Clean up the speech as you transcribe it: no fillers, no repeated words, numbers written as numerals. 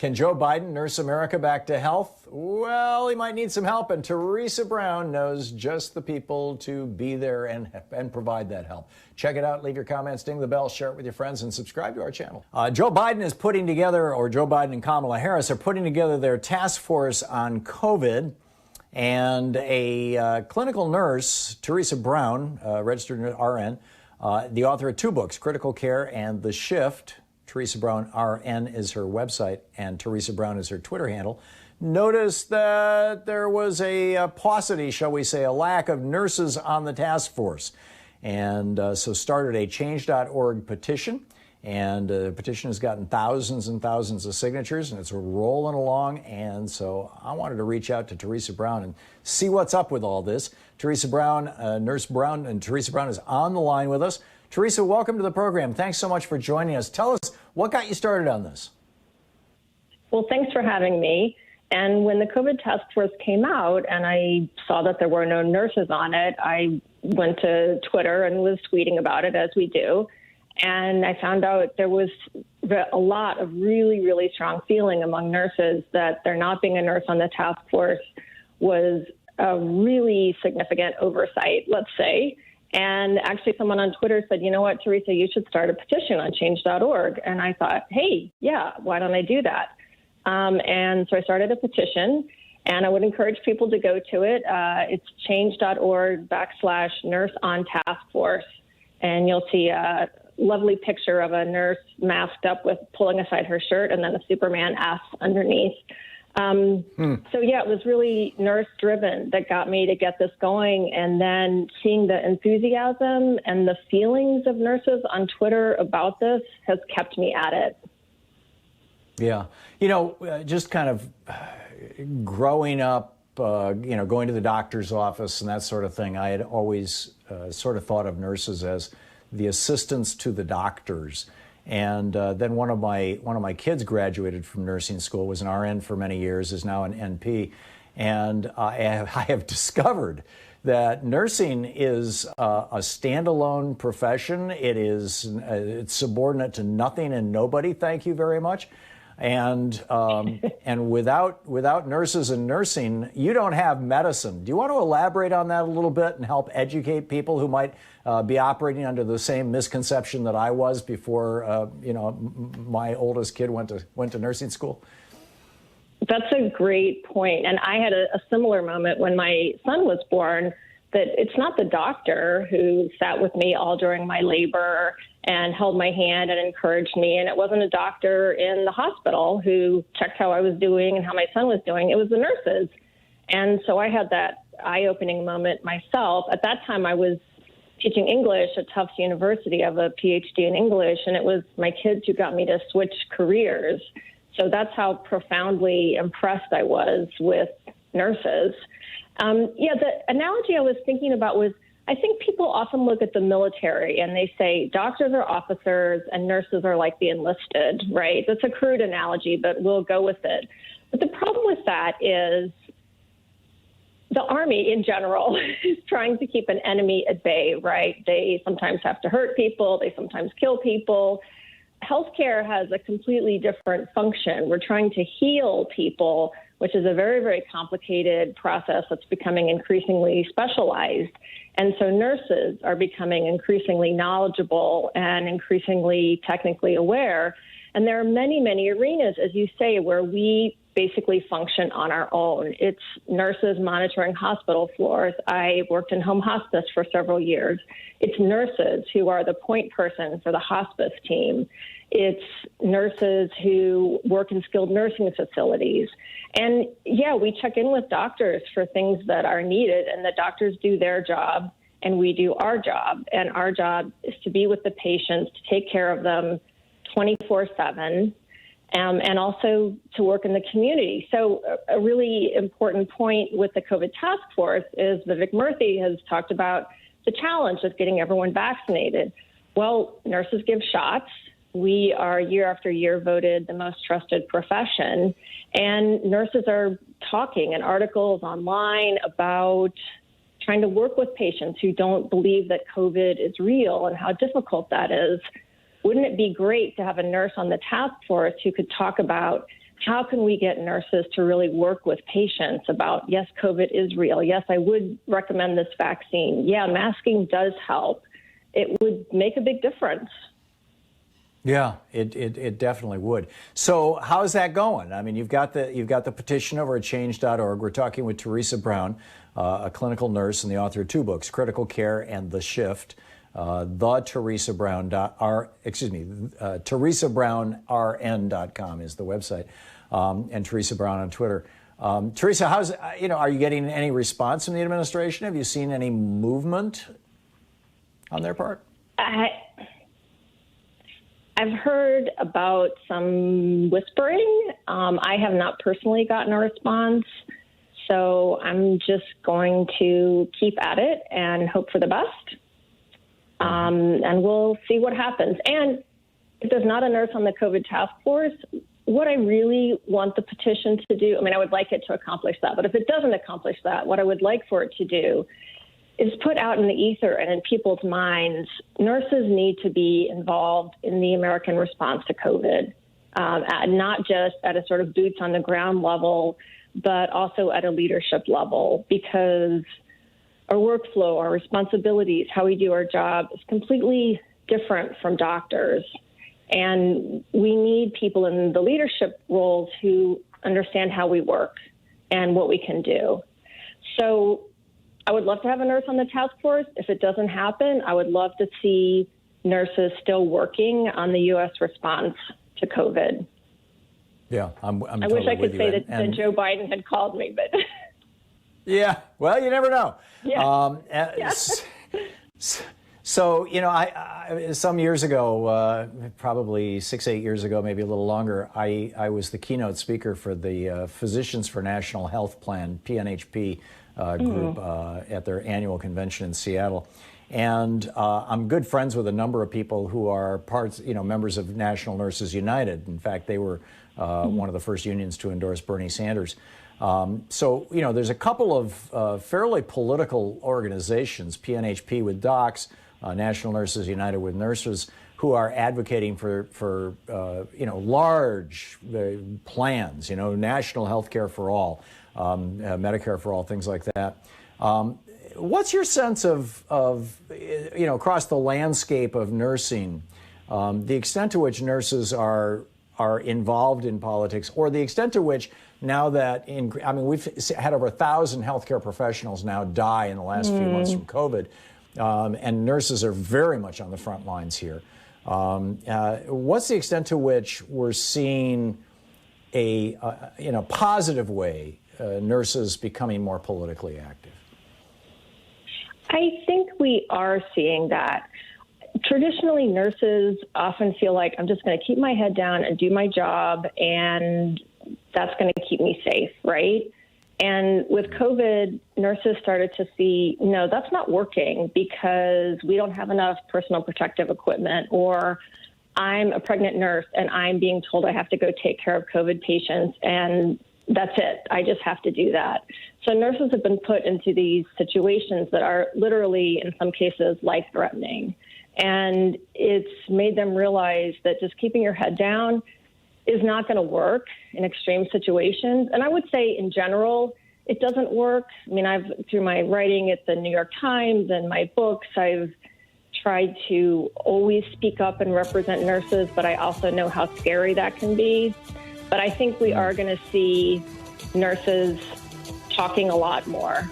Can Joe Biden nurse America back to health? Well, he might need some help, and Theresa Brown knows just the people to be there and provide that help. Check it out. Leave your comments, ding the bell, share it with your friends, and subscribe to our channel. Joe Biden is putting together, or Joe Biden and Kamala Harris are putting together their task force on COVID. And a clinical nurse, Theresa Brown, registered RN, the author of 2 books, Critical Care and The Shift. Theresa Brown RN is her website, and Theresa Brown is her Twitter handle. Noticed that there was a paucity, shall we say, a lack of nurses on the task force. And so started a change.org petition. And the petition has gotten thousands and thousands of signatures, and it's rolling along. And so I wanted to reach out to Theresa Brown and see what's up with all this. Theresa Brown, Nurse Brown, and Theresa Brown is on the line with us. Theresa, welcome to the program. Thanks so much for joining us. Tell us what got you started on this. Well, thanks for having me. And when the COVID task force came out and I saw that there were no nurses on it, I went to Twitter and was tweeting about it, as we do. And I found out there was a lot of really, really strong feeling among nurses that there not being a nurse on the task force was a really significant oversight, let's say. And actually someone on Twitter said, you know what, Theresa, you should start a petition on change.org. And I thought, hey, yeah, why don't I do that? And so I started a petition, and I would encourage people to go to it. It's change.org/nurse-on-task-force. And you'll see a lovely picture of a nurse masked up with pulling aside her shirt and then a Superman S underneath. So yeah, it was really nurse driven that got me to get this going. And then seeing the enthusiasm and the feelings of nurses on Twitter about this has kept me at it. Yeah. You know, just kind of growing up, going to the doctor's office and that sort of thing, I had always sort of thought of nurses as the assistants to the doctors. And then one of my kids graduated from nursing school, was an RN for many years, is now an NP. And I have discovered that nursing is a standalone profession. It's subordinate to nothing and nobody. Thank you very much. And without nurses and nursing, you don't have medicine. Do you want to elaborate on that a little bit and help educate people who might be operating under the same misconception that I was before, my oldest kid went to nursing school? That's a great point. And I had a similar moment when my son was born, that it's not the doctor who sat with me all during my labor and held my hand and encouraged me. And it wasn't a doctor in the hospital who checked how I was doing and how my son was doing. It was the nurses. And so I had that eye-opening moment myself. At that time, I was teaching English at Tufts University. I have a PhD in English, and it was my kids who got me to switch careers. So that's how profoundly impressed I was with nurses. The analogy I was thinking about was, I think people often look at the military and they say doctors are officers and nurses are like the enlisted, right? That's a crude analogy, but we'll go with it. But the problem with that is the Army in general is trying to keep an enemy at bay, right? They sometimes have to hurt people. They sometimes kill people. Healthcare has a completely different function. We're trying to heal people, which is a very, very complicated process that's becoming increasingly specialized. And so nurses are becoming increasingly knowledgeable and increasingly technically aware. And there are many, many arenas, as you say, where we basically function on our own. It's nurses monitoring hospital floors. I worked in home hospice for several years. It's nurses who are the point person for the hospice team. It's nurses who work in skilled nursing facilities. And yeah, we check in with doctors for things that are needed, and the doctors do their job and we do our job. And our job is to be with the patients, to take care of them 24/7. And also to work in the community. So a really important point with the COVID task force is Vivek Murthy has talked about the challenge of getting everyone vaccinated. Well, nurses give shots. We are year after year voted the most trusted profession. And nurses are talking in articles online about trying to work with patients who don't believe that COVID is real and how difficult that is. Wouldn't it be great to have a nurse on the task force who could talk about how can we get nurses to really work with patients about, yes, COVID is real. Yes, I would recommend this vaccine. Yeah, masking does help. It would make a big difference. Yeah, it definitely would. So how's that going? I mean, you've got the petition over at change.org. We're talking with Theresa Brown, a clinical nurse and the author of two books, Critical Care and The Shift. TheresaBrownRN.com is the website, and Theresa Brown on Twitter. Theresa, are you getting any response from the administration? Have you seen any movement on their part? I've heard about some whispering. I have not personally gotten a response, so I'm just going to keep at it and hope for the best. And we'll see what happens. And if there's not a nurse on the COVID task force, what I really want the petition to do, I would like it to accomplish that. But if it doesn't accomplish that, what I would like for it to do is put out in the ether and in people's minds, nurses need to be involved in the American response to COVID, not just at a sort of boots on the ground level, but also at a leadership level, because our workflow, our responsibilities, how we do our job is completely different from doctors. And we need people in the leadership roles who understand how we work and what we can do. So I would love to have a nurse on the task force. If it doesn't happen, I would love to see nurses still working on the U.S. response to COVID. Yeah, I'm I wish I could say that Joe Biden had called me, but... Yeah, well, you never know. Yeah. So, I some years ago, probably 6-8 years ago, maybe a little longer, I was the keynote speaker for the Physicians for National Health Plan, PNHP group at their annual convention in Seattle. And I'm good friends with a number of people who are members of National Nurses United. In fact, they were one of the first unions to endorse Bernie Sanders. So, there's a couple of fairly political organizations, PNHP with docs, National Nurses United with nurses, who are advocating for large plans, national health care for all, Medicare for all, things like that. What's your sense of across the landscape of nursing, the extent to which nurses are involved in politics, or the extent to which now that we've had over 1,000 healthcare professionals now die in the last few months from COVID, and nurses are very much on the front lines here. What's the extent to which we're seeing in a positive way nurses becoming more politically active? I think we are seeing that. Traditionally, nurses often feel like I'm just going to keep my head down and do my job, and that's going to keep me safe, right? And with COVID, nurses started to see, no, that's not working because we don't have enough personal protective equipment, or I'm a pregnant nurse and I'm being told I have to go take care of COVID patients, and that's it. I just have to do that. So nurses have been put into these situations that are literally, in some cases, life-threatening. And it's made them realize that just keeping your head down is not going to work in extreme situations. And I would say in general, it doesn't work. Through my writing at the New York Times and my books, I've tried to always speak up and represent nurses, but I also know how scary that can be. But I think we are going to see nurses talking a lot more.